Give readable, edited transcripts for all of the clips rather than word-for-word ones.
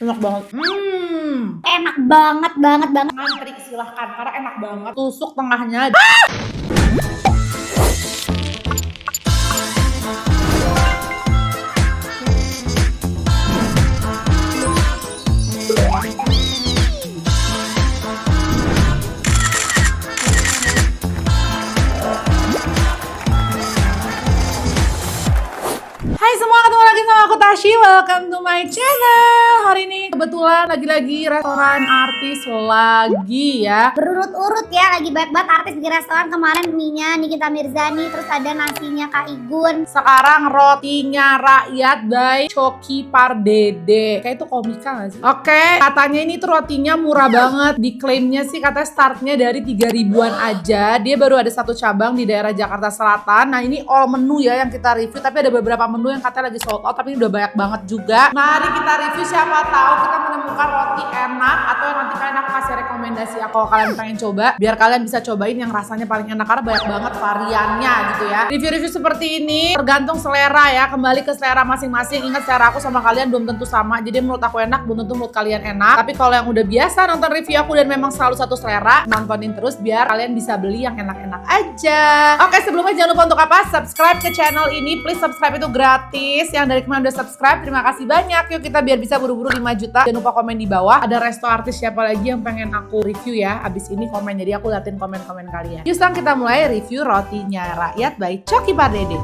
Enak banget. Enak banget. Ngantri silahkan karena enak banget. Tusuk tengahnya. Hai semua, ketemu lagi sama aku Tashi. Welcome to my channel. Hari ini kebetulan lagi-lagi restoran artis lagi ya. Berurut-urut ya, lagi banget artis di restoran. Kemarin mie-nya Nikita Mirzani, terus ada nasinya Kak Igun. Sekarang rotinya rakyat by Coki Pardede. Kayak itu komika gak sih? Oke, katanya ini tuh rotinya murah banget. Diklaimnya sih katanya startnya dari 3.000-an aja. Dia baru ada satu cabang di daerah Jakarta Selatan. Nah ini all menu ya yang kita review. Tapi ada beberapa menu yang katanya lagi sold out. Tapi ini udah banyak banget juga. Mari kita review, siapa tahu kita menemukan roti enak. Atau yang nanti kalian aku kasih rekomendasi ya. Kalau kalian pengen coba, biar kalian bisa cobain yang rasanya paling enak. Karena banyak banget variannya gitu ya. Review-review seperti ini tergantung selera ya. Kembali ke selera masing-masing. Ingat selera aku sama kalian belum tentu sama. Jadi menurut aku enak, belum tentu menurut kalian enak. Tapi kalau yang udah biasa nonton review aku dan memang selalu satu selera, nontonin terus biar kalian bisa beli yang enak-enak aja. Oke, sebelumnya jangan lupa untuk apa? Subscribe ke channel ini. Please subscribe, itu gratis. Yang dari kemarin udah subscribe, terima kasih banyak. Yuk kita biar bisa buru-buru 5 juta. Jangan lupa komen di bawah. Ada resto artis siapa lagi yang pengen aku review ya. Abis ini komen, jadi aku liatin komen-komen kalian. Yuk sekarang kita mulai review rotinya rakyat by Coki Pardede.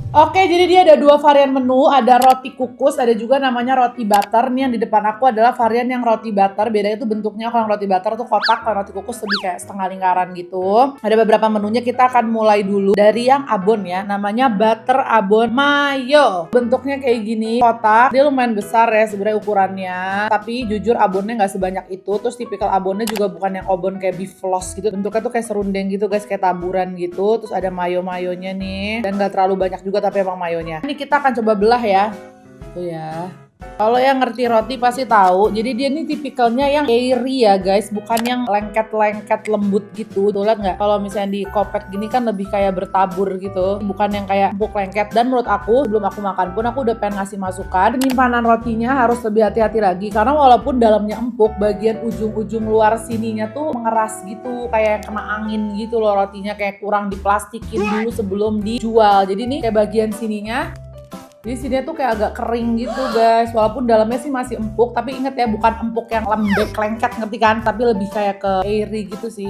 Oke, jadi dia ada dua varian menu, ada roti kukus, ada juga namanya roti butter. Nih yang di depan aku adalah varian yang roti butter. Bedanya tuh bentuknya, kalau yang roti butter tuh kotak, kalau roti kukus lebih kayak setengah lingkaran gitu. Ada beberapa menunya, kita akan mulai dulu dari yang abon ya, namanya butter abon mayo. Bentuknya kayak gini, kotak. Dia lumayan besar ya sebenarnya ukurannya, tapi jujur abonnya nggak sebanyak itu. Terus tipikal abonnya juga bukan yang abon kayak beef floss gitu. Bentuknya tuh kayak serundeng gitu guys, kayak taburan gitu. Terus ada mayo-mayonya nih, dan nggak terlalu banyak juga tapi emang mayonya. Ini kita akan coba belah ya. Tuh ya. Kalau yang ngerti roti pasti tahu. Jadi dia ini tipikalnya yang airy ya guys, bukan yang lengket-lengket lembut gitu. Tuh lihat nggak? Kalau misalnya di kopek gini kan lebih kayak bertabur gitu, bukan yang kayak empuk lengket. Dan menurut aku sebelum aku makan pun aku udah pengen ngasih masukan, penyimpanan rotinya harus lebih hati-hati lagi karena walaupun dalamnya empuk, bagian ujung-ujung luar sininya tuh mengeras gitu, kayak kena angin gitu loh rotinya, kayak kurang diplastikin dulu sebelum dijual. Jadi nih kayak bagian sininya, jadi sini tuh kayak agak kering gitu guys, walaupun dalamnya sih masih empuk, tapi inget ya bukan empuk yang lembek lengket, ngerti kan, tapi lebih kayak ke airy gitu sih.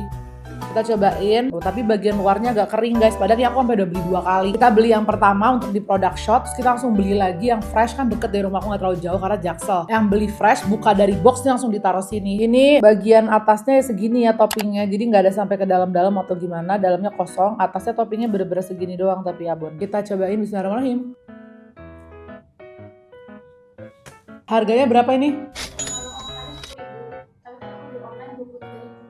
Kita cobain, tapi bagian luarnya agak kering guys, padahal ini aku sampai udah beli 2 kali. Kita beli yang pertama untuk di product shop, terus kita langsung beli lagi yang fresh, kan deket dari rumahku nggak terlalu jauh karena Jaksel. Yang beli fresh, buka dari box langsung ditaruh sini. Ini bagian atasnya segini ya toppingnya, jadi nggak ada sampai ke dalam-dalam atau gimana, dalamnya kosong, atasnya toppingnya bener-bener segini doang tapi abon. Kita cobain, bismillahirrahmanirrahim. Harganya berapa ini?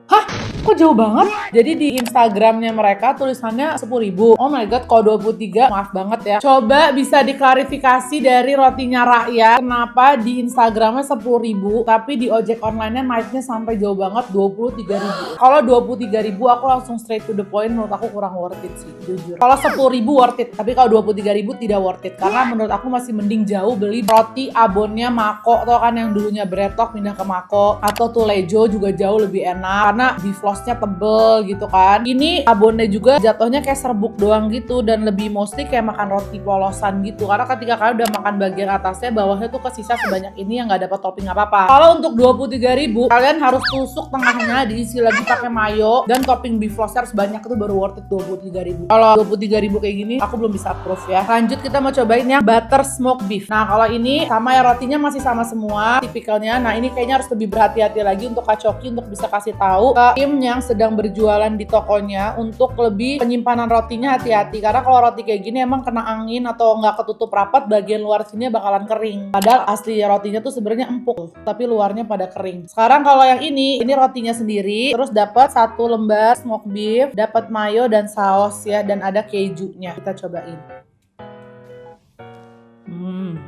Hah? Kok jauh banget? Jadi di Instagramnya mereka tulisannya 10.000. Oh my god, kalau 23 maaf banget ya. Coba bisa diklarifikasi dari rotinya rakyat, kenapa di Instagramnya 10.000 tapi di ojek online-nya naiknya sampai jauh banget 23.000. Kalau 23.000 aku langsung straight to the point, menurut aku kurang worth it sih, jujur. Kalau 10.000 worth it, tapi kalau 23.000 tidak worth it. Karena menurut aku masih mending jauh beli roti abonnya Mako, atau kan yang dulunya Bretok pindah ke Mako, atau Tulejo juga jauh lebih enak karena beef flossnya tebel gitu kan. Ini abonnya juga jatuhnya kayak serbuk doang gitu, dan lebih mostly kayak makan roti polosan gitu, karena ketika kalian udah makan bagian atasnya, bawahnya tuh kesisa sebanyak ini yang nggak dapat topping apa-apa. Kalau untuk 23.000 kalian harus tusuk tengahnya, diisi lagi pakai mayo, dan topping beef flossnya harus banyak, itu baru worth it 23.000. Kalau 23.000 kayak gini aku belum bisa approve ya. Lanjut kita mau cobain yang butter smoked beef. Nah kalau ini sama ya, rotinya masih sama semua tipikalnya. Nah ini kayaknya harus lebih berhati-hati lagi untuk Kak Coki untuk bisa kasih tahu ke tim yang sedang berjualan di tokonya untuk lebih penyimpanan rotinya hati-hati, karena kalau roti kayak gini emang kena angin atau nggak ketutup rapat, bagian luar sini bakalan kering. Padahal asli rotinya tuh sebenarnya empuk, tapi luarnya pada kering. Sekarang kalau yang ini rotinya sendiri, terus dapat 1 lembar smoked beef, dapat mayo dan saus ya, dan ada kejunya. Kita cobain.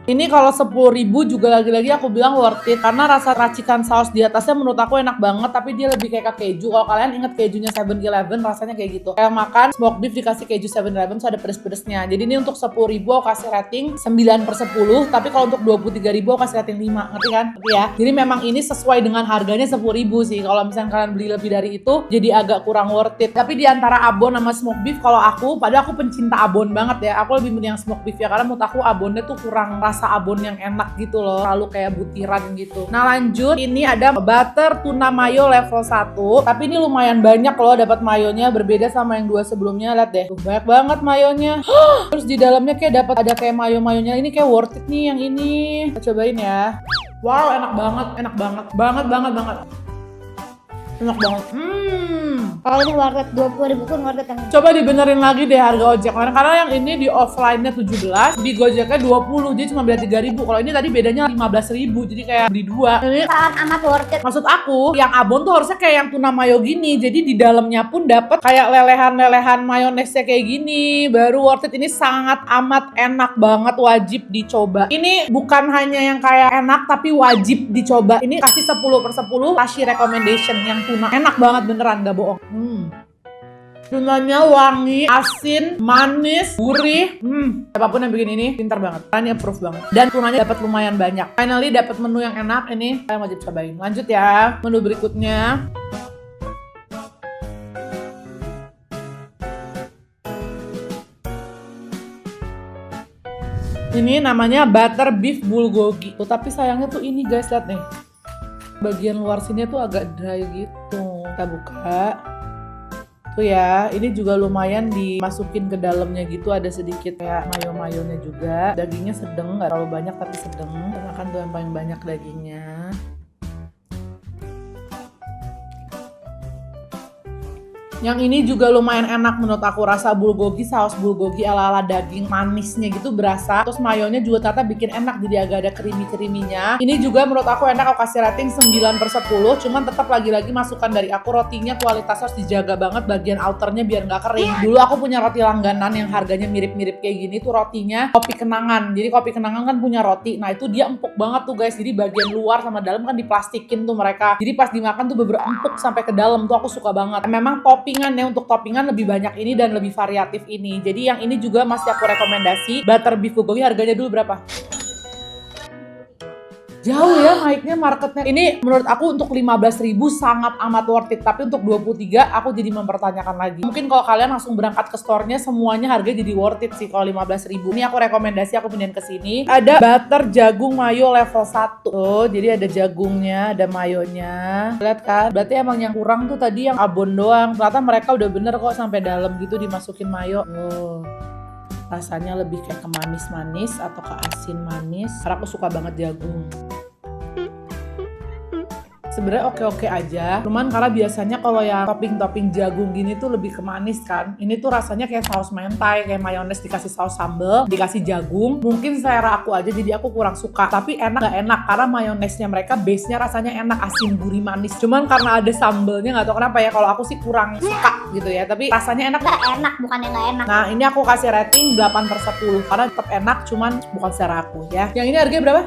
Ini kalau 10.000 juga lagi-lagi aku bilang worth it karena rasa racikan saus di atasnya menurut aku enak banget, tapi dia lebih kayak ke keju. Kalau kalian inget kejunya 7-Eleven rasanya kayak gitu. Kayak makan smoke beef dikasih keju 7-Eleven tuh ada pedes-pedesnya. Jadi ini untuk 10.000 aku kasih rating 9/10, tapi kalau untuk 23.000 aku kasih rating 5. Ngerti kan? Ngerti ya? Jadi memang ini sesuai dengan harganya 10.000 sih. Kalau misalnya kalian beli lebih dari itu jadi agak kurang worth it. Tapi di antara abon sama smoke beef, kalau aku, padahal aku pencinta abon banget ya, aku lebih milih yang smoke beef ya, karena menurut aku abonnya tuh kurang rasa abon yang enak gitu loh, terlalu kayak butiran gitu. Nah lanjut, ini ada butter tuna mayo level 1, tapi ini lumayan banyak loh dapat mayonya, berbeda sama yang 2 sebelumnya. Lihat deh, tuh, banyak banget mayonya. Terus di dalamnya kayak dapat ada kayak mayo-mayonya, ini kayak worth it nih yang ini. Kita cobain ya. Wow, enak banget, enak banget, banget. Enak banget. Kalau ini worth it 20.000 pun worth it kan. Coba dibenerin lagi deh harga ojek karena yang ini di offline-nya 17, di Gojeknya 20, jadi cuma beda 3.000. Kalau ini tadi bedanya 15.000, jadi kayak beli 2. Ini Sangat amat worth it. maksud aku, yang abon tuh harusnya kayak yang tuna mayo gini. Jadi di dalamnya pun dapat kayak lelehan-lelehan mayonesnya kayak gini. Baru worth it. Ini sangat amat enak banget, wajib dicoba. Ini bukan hanya yang kayak enak, tapi wajib dicoba. Ini kasih 10/10, kasih recommendation yang tuna. Enak banget beneran, gak bohong. Tunanya wangi, asin, manis, gurih. Siapapun yang bikin ini pintar banget. Ini approve banget. Dan tunanya dapat lumayan banyak. Finally dapat menu yang enak. Ini kalian wajib cobain. Lanjut ya, menu berikutnya. Ini namanya butter beef bulgogi. Tuh, tapi sayangnya tuh ini guys, lihat nih. Bagian luar sini tuh agak dry gitu. Kita buka. Tuh ya, ini juga lumayan dimasukin ke dalamnya gitu, ada sedikit kayak mayo-mayonya juga. Dagingnya sedang, nggak terlalu banyak tapi sedang. Kita makan tuh yang paling banyak dagingnya. Yang ini juga lumayan enak menurut aku, rasa bulgogi, saus bulgogi ala-ala daging manisnya gitu berasa. Terus mayonya juga ternyata bikin enak, jadi agak ada krimi-kriminya. Ini juga menurut aku enak, aku kasih rating 9/10. Cuman tetap lagi-lagi masukan dari aku, rotinya kualitasnya harus dijaga banget bagian outernya biar nggak kering. Dulu aku punya roti langganan yang harganya mirip-mirip kayak gini tuh, rotinya Kopi Kenangan. Jadi Kopi Kenangan kan punya roti, nah itu dia empuk banget tuh guys. Jadi bagian luar sama dalam kan diplastikin tuh mereka. Jadi pas dimakan tuh bener empuk sampai ke dalam tuh, aku suka banget. Memang untuk toppingan lebih banyak ini dan lebih variatif ini. Jadi yang ini juga masih aku rekomendasi. Butter beef bulgogi harganya dulu berapa? Jauh ya naiknya marketnya. Ini menurut aku untuk 15.000 sangat amat worth it. Tapi untuk 23 aku jadi mempertanyakan lagi. Mungkin kalau kalian langsung berangkat ke store-nya semuanya harga jadi worth it sih kalau 15.000. Ini aku rekomendasi, aku pindahin ke sini. Ada butter jagung mayo level 1. Tuh, jadi ada jagungnya, ada mayonya. Lihat kan? Berarti emang yang kurang tuh tadi yang abon doang. Ternyata mereka udah bener kok sampai dalam gitu dimasukin mayo. Rasanya lebih kayak ke manis-manis atau ke asin manis. Karena aku suka banget jagung. Sebenarnya oke-oke aja, cuman karena biasanya kalau yang topping-topping jagung gini tuh lebih ke manis kan. Ini tuh rasanya kayak saus mentai, kayak mayones dikasih saus sambal, dikasih jagung. Mungkin selera aku aja jadi aku kurang suka. Tapi enak gak enak karena mayonesnya mereka base-nya rasanya enak, asin, gurih, manis. Cuman karena ada sambelnya nggak tahu kenapa ya, kalau aku sih kurang suka gitu ya. Tapi rasanya enak. Nggak enak, bukannya nggak enak. Nah ini aku kasih rating 8/10 karena tetap enak, cuman bukan selera aku ya. Yang ini harganya berapa?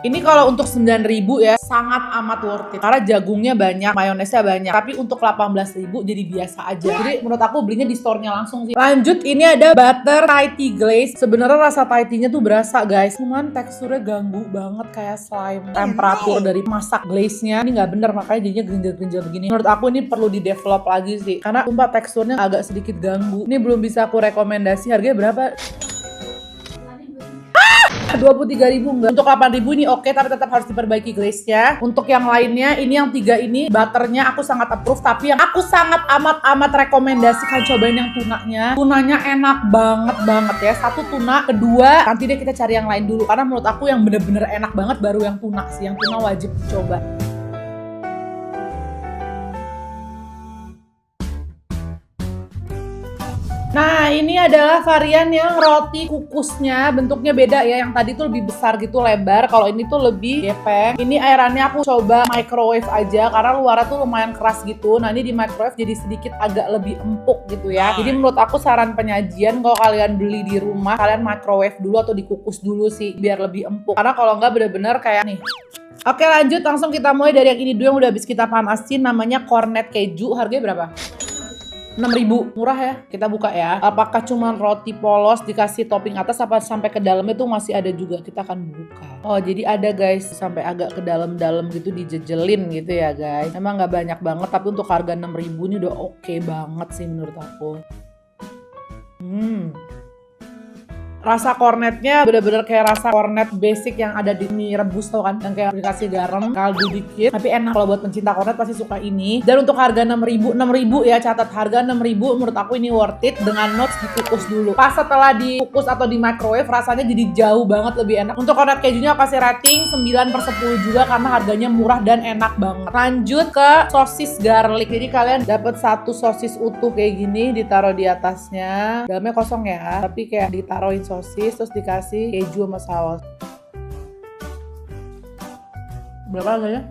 Ini kalau untuk 9.000 ya sangat amat worth it. Karena jagungnya banyak, mayonesnya banyak. Tapi untuk 18.000 jadi biasa aja. Jadi menurut aku belinya di store-nya langsung sih. Lanjut, ini ada butter Thai tea glaze. Sebenarnya rasa Thai tea-nya tuh berasa guys. Cuman teksturnya ganggu banget kayak slime. Temperatur dari masak glaze-nya ini nggak bener, makanya jadinya gerinjal-gerinjal begini. Menurut aku ini perlu di develop lagi sih. Karena sumpah teksturnya agak sedikit ganggu. Ini belum bisa aku rekomendasi. Harganya berapa? 23.000 enggak. Untuk 8.000 ini oke, tapi tetap harus diperbaiki glaze-nya. Untuk yang lainnya, ini yang 3 ini butternya aku sangat approve, tapi yang aku sangat amat rekomendasikan cobain yang tunanya. Tunanya enak banget ya. Satu tuna, kedua nanti deh kita cari yang lain dulu karena menurut aku yang bener-bener enak banget baru yang tuna sih. Yang tuna wajib dicoba. Nah, ini adalah varian yang roti kukusnya bentuknya beda ya. Yang tadi tuh lebih besar gitu, lebar. Kalau ini tuh lebih gepeng. Ini airannya aku coba microwave aja karena luarnya tuh lumayan keras gitu. Nah, ini di microwave jadi sedikit agak lebih empuk gitu ya. Jadi menurut aku saran penyajian kalau kalian beli di rumah, kalian microwave dulu atau dikukus dulu sih biar lebih empuk. Karena kalau nggak bener-bener kayak nih. Oke, lanjut langsung kita mulai dari yang ini dulu yang udah habis kita panasin, namanya cornet keju. Harganya berapa? 6.000, murah ya. Kita buka ya. Apakah cuma roti polos dikasih topping atas apa sampai ke dalamnya tuh masih ada juga? Kita akan buka. Oh, jadi ada guys, sampai agak ke dalam-dalam gitu dijejelin gitu ya guys. Emang nggak banyak banget, tapi untuk harga 6.000 ini udah oke banget sih menurut aku. Rasa kornetnya bener-bener kayak rasa kornet basic yang ada di mie rebus tau kan, yang kayak dikasih garam, kaldu dikit, tapi enak. Kalau buat pencinta kornet pasti suka ini. Dan untuk harga 6.000 ya, catat harga 6.000 menurut aku ini worth it dengan notes dikukus dulu. Pas setelah dikukus atau di microwave rasanya jadi jauh banget lebih enak. Untuk kornet kejunya aku kasih rating 9/10 juga karena harganya murah dan enak banget. Lanjut ke sosis garlic. Jadi kalian dapat satu sosis utuh kayak gini ditaruh di atasnya. Dalamnya kosong ya, tapi kayak ditaruhin sosis terus dikasih keju sama saus. Berapa harganya?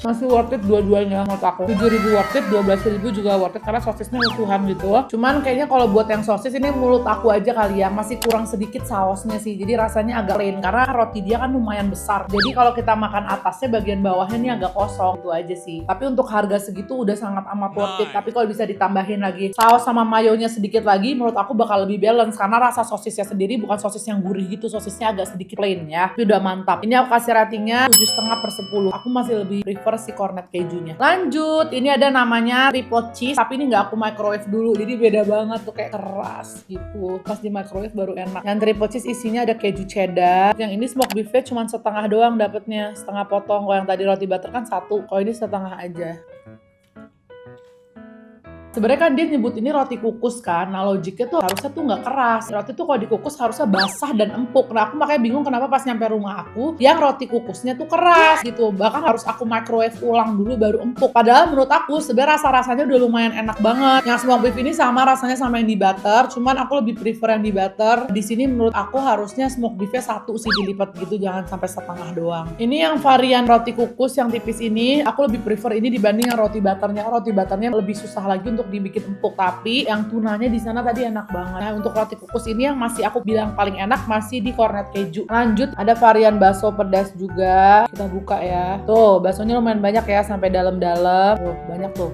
Masih worth it dua-duanya menurut aku. 7.000 worth it, 12.000 juga worth it karena sosisnya utuhan gitu. Cuman kayaknya kalau buat yang sosis ini menurut aku aja kali ya, masih kurang sedikit sausnya sih. Jadi rasanya agak plain karena roti dia kan lumayan besar. Jadi kalau kita makan atasnya, bagian bawahnya ini agak kosong. Itu aja sih. Tapi untuk harga segitu udah sangat amat worth it. Tapi kalau bisa ditambahin lagi saus sama mayonya sedikit lagi, menurut aku bakal lebih balance karena rasa sosisnya sendiri bukan sosis yang gurih gitu. Sosisnya agak sedikit plain ya. Tapi udah mantap. Ini aku kasih ratingnya 7,5/10. Aku masih lebih prefer si cornet kejunya. Lanjut, ini ada namanya triple cheese, tapi ini nggak aku microwave dulu, jadi beda banget tuh, kayak keras gitu. Pas di microwave baru enak. Yang triple cheese isinya ada keju cheddar. Yang ini smoked beefnya cuma setengah doang dapetnya, setengah potong. Kalau yang tadi roti butter kan satu, kalau ini setengah aja. Sebenarnya kan dia nyebut ini roti kukus kan, nah logiknya tuh harusnya tuh nggak keras. Roti tuh kalau dikukus harusnya basah dan empuk. Nah aku makanya bingung kenapa pas nyampe rumah aku, yang roti kukusnya tuh keras gitu. Bahkan harus aku microwave ulang dulu baru empuk. Padahal menurut aku sebenarnya rasa-rasanya udah lumayan enak banget. Yang smoked beef ini sama rasanya sama yang di butter, cuman aku lebih prefer yang di butter. Di sini menurut aku harusnya smoked beefnya satu sih dilipat gitu, jangan sampai setengah doang. Ini yang varian roti kukus yang tipis ini, aku lebih prefer ini dibanding yang roti butternya. Roti butternya lebih susah lagi untuk dibikin empuk, tapi yang tunanya di sana tadi enak banget. Nah, untuk roti kukus ini yang masih aku bilang paling enak masih di cornet keju. Lanjut, ada varian bakso pedas juga. Kita buka ya. Tuh, baksonya lumayan banyak ya, sampai dalam-dalam. Tuh, banyak tuh.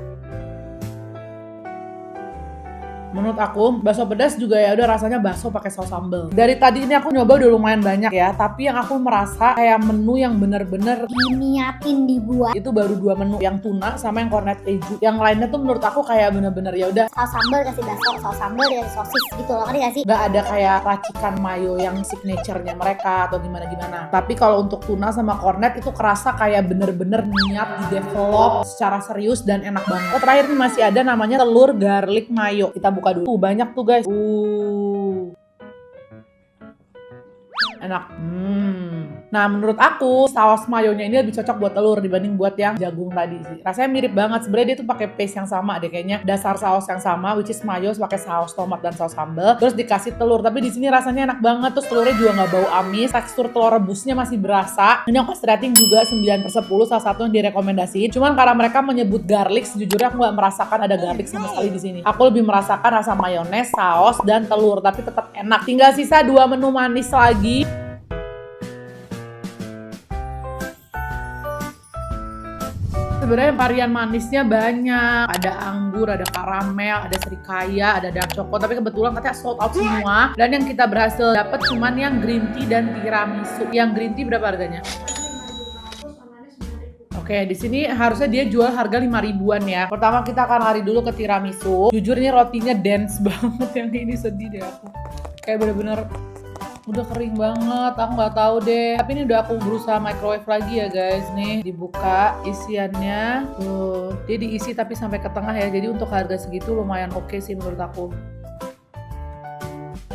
Menurut aku bakso pedas juga ya udah rasanya bakso pakai saus sambal. Dari tadi ini aku nyoba udah lumayan banyak ya, tapi yang aku merasa kayak menu yang bener-bener diniatin dibuat itu baru 2 menu, yang tuna sama yang cornet keju. Yang lainnya tuh menurut aku kayak bener-bener ya udah saus sambal kasih bakso, saus sambal ya sosis gitu loh, ngerti gak sih? nggak ada kayak racikan mayo yang signature-nya mereka atau gimana-gimana. Tapi kalau untuk tuna sama cornet itu kerasa kayak bener-bener niat di develop secara serius dan enak banget. Oh, terakhir nih masih ada namanya telur garlic mayo. Kita buka dulu. Banyak tuh guys. Enak. Nah menurut aku saus mayonya ini lebih cocok buat telur dibanding buat yang jagung tadi sih. Rasanya mirip banget. Sebenarnya dia tuh pakai paste yang sama deh kayaknya. Dasar saus yang sama, which is mayo pakai saus tomat dan saus sambal. Terus dikasih telur. Tapi di sini rasanya enak banget. Terus telurnya juga nggak bau amis. Tekstur telur rebusnya masih berasa. Ini aku kasih rating juga 9/10. Salah satu yang direkomendasiin. Cuman karena mereka menyebut garlic, sejujurnya aku nggak merasakan ada garlic sama sekali di sini. Aku lebih merasakan rasa mayones, saus dan telur. Tapi tetap enak. Tinggal sisa 2 menu manis lagi. Sebenarnya varian manisnya banyak, ada anggur, ada karamel, ada serikaya, ada dark chocolate, tapi kebetulan katanya sold out semua. Dan yang kita berhasil dapat cuman yang green tea dan tiramisu. Yang green tea berapa harganya? Oke, di sini harusnya dia jual harga 5.000-an ya. Pertama kita akan lari dulu ke tiramisu. Jujur ini rotinya dense banget, yang ini sedih deh aku. Kayak bener-bener udah kering banget, aku nggak tahu deh. Tapi ini udah aku berusaha microwave lagi ya guys. Nih dibuka isiannya, tuh dia diisi tapi sampai ke tengah ya. Jadi untuk harga segitu lumayan oke sih menurut aku.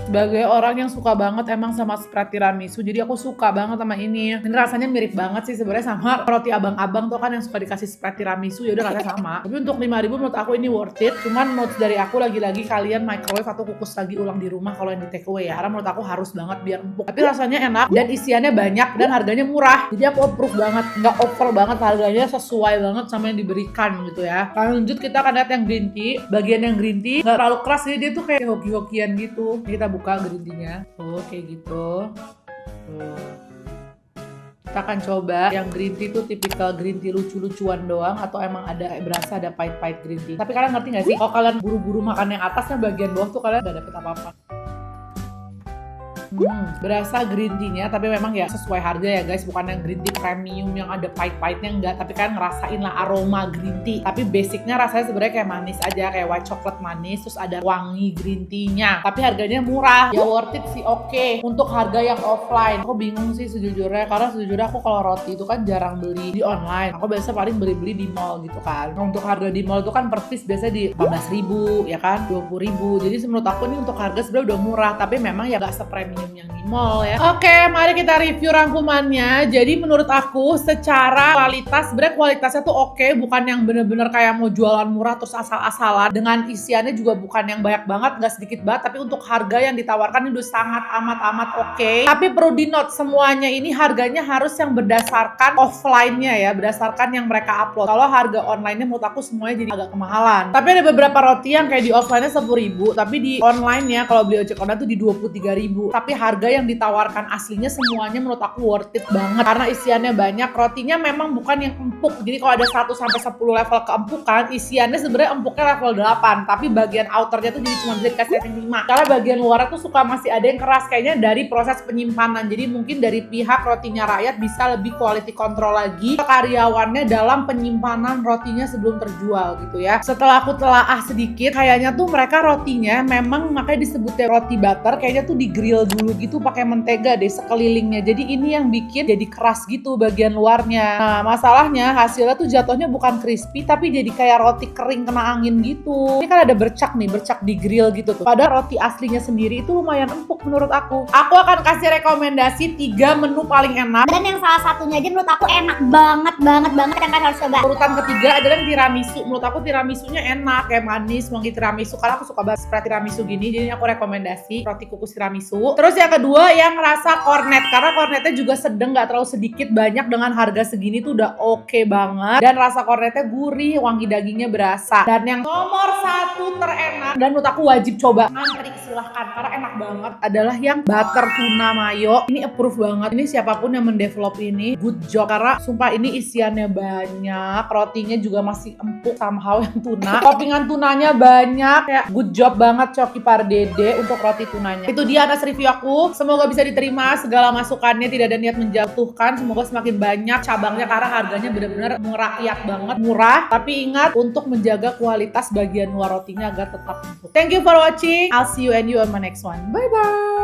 Sebagai orang yang suka banget emang sama spread tiramisu, jadi aku suka banget sama ini. Ini rasanya mirip banget sih sebenarnya sama roti abang-abang tuh kan yang suka dikasih spread tiramisu, ya udah rasanya sama. Tapi untuk 5.000 menurut aku ini worth it. Cuman notes dari aku lagi-lagi kalian microwave atau kukus lagi ulang di rumah kalau yang di take away ya. Karena menurut aku harus banget biar empuk. Tapi rasanya enak dan isiannya banyak dan harganya murah. Jadi aku approve banget, nggak over banget harganya, sesuai banget sama yang diberikan gitu ya. Lanjut kita akan lihat yang green tea. Bagian yang green tea nggak terlalu keras, jadi dia tuh kayak hoki-hokian gitu. Kita buka green tea-nya. Tuh kayak gitu. Tuh. Kita akan coba yang green tea itu tipikal green tea lucu-lucuan doang atau emang ada berasa ada pahit-pahit green tea. Tapi kalian ngerti gak sih? Kalau kalian buru-buru makan yang atasnya bagian bawah tuh kalian gak dapet apa-apa. Berasa green tea-nya, tapi memang ya sesuai harga ya guys, bukan yang green tea premium yang ada pahit-pahitnya enggak, tapi kalian ngerasain lah aroma green tea. Tapi basicnya rasanya sebenarnya kayak manis aja, kayak white chocolate manis, terus ada wangi green tea-nya. Tapi harganya murah, ya worth it sih, oke. Untuk harga yang offline, aku bingung sih sejujurnya, karena sejujurnya aku kalau roti itu kan jarang beli di online. Aku biasa paling beli-beli di mall gitu kan. Untuk harga di mall itu kan per piece biasanya di 14.000 ya kan, 20.000. Jadi menurut aku nih untuk harga sebenarnya udah murah, tapi memang ya gak sepremium yang di mall ya. Oke, mari kita review rangkumannya. Jadi menurut aku secara kualitas, sebenarnya kualitasnya tuh oke, bukan yang bener-bener kayak mau jualan murah terus asal-asalan. Dengan isiannya juga bukan yang banyak banget, nggak sedikit banget, tapi untuk harga yang ditawarkan itu sangat amat oke. Tapi perlu di note, semuanya ini harganya harus yang berdasarkan offline-nya ya, berdasarkan yang mereka upload. Kalau harga online-nya menurut aku semuanya jadi agak kemahalan. Tapi ada beberapa roti yang kayak di offline-nya 10.000, tapi di online-nya kalau beli ojek online tuh di 23.000. Tapi harga yang ditawarkan aslinya semuanya menurut aku worth it banget karena isiannya banyak. Rotinya memang bukan yang empuk, jadi kalau ada 1 sampai 10 level keempukan, isiannya sebenarnya empuknya level 8, tapi bagian outernya tuh jadi cuma bisa dikasih rating 5 karena bagian luarnya tuh suka masih ada yang keras, kayaknya dari proses penyimpanan. Jadi mungkin dari pihak rotinya rakyat bisa lebih quality control lagi ke karyawannya dalam penyimpanan rotinya sebelum terjual gitu ya. Setelah aku telaah sedikit, kayaknya tuh mereka rotinya memang makanya disebutnya roti butter, kayaknya tuh di grill dulu gitu pakai mentega deh sekelilingnya. Jadi ini yang bikin jadi keras gitu bagian luarnya. Nah, masalahnya hasilnya tuh jatuhnya bukan crispy tapi jadi kayak roti kering kena angin gitu. Ini kan ada bercak nih, bercak di grill gitu tuh. Padahal roti aslinya sendiri itu lumayan empuk menurut aku. Aku akan kasih rekomendasi 3 menu paling enak. Dan yang salah satunya aja menurut aku enak banget yang kalian harus coba. Urutan ketiga adalah tiramisu. Menurut aku tiramisunya enak, kayak manis, wangi tiramisu. Karena aku suka banget spread tiramisu gini, jadi aku rekomendasi roti kukus tiramisu. Terus yang kedua yang rasa cornet, karena cornetnya juga sedang, nggak terlalu sedikit banyak, dengan harga segini tuh udah oke banget. Dan rasa cornetnya gurih, wangi dagingnya berasa. Dan yang nomor 1 terenak dan menurut aku wajib coba, ngantri silahkan karena enak banget, adalah yang butter tuna mayo. Ini approve banget. Ini siapapun yang mendevelop ini good job, karena sumpah ini isiannya banyak, rotinya juga masih empuk somehow yang tuna. Toppingan tunanya banyak, kayak good job banget Coki Pardede untuk roti tunanya. Itu dia atas review aku. Semoga bisa diterima segala masukannya, tidak ada niat menjatuhkan. Semoga semakin banyak cabangnya karena harganya benar-benar merakyat banget, murah. Tapi ingat untuk menjaga kualitas bagian luar rotinya agar tetap empuk. Thank you for watching. I'll see you and you on my next one. Bye bye.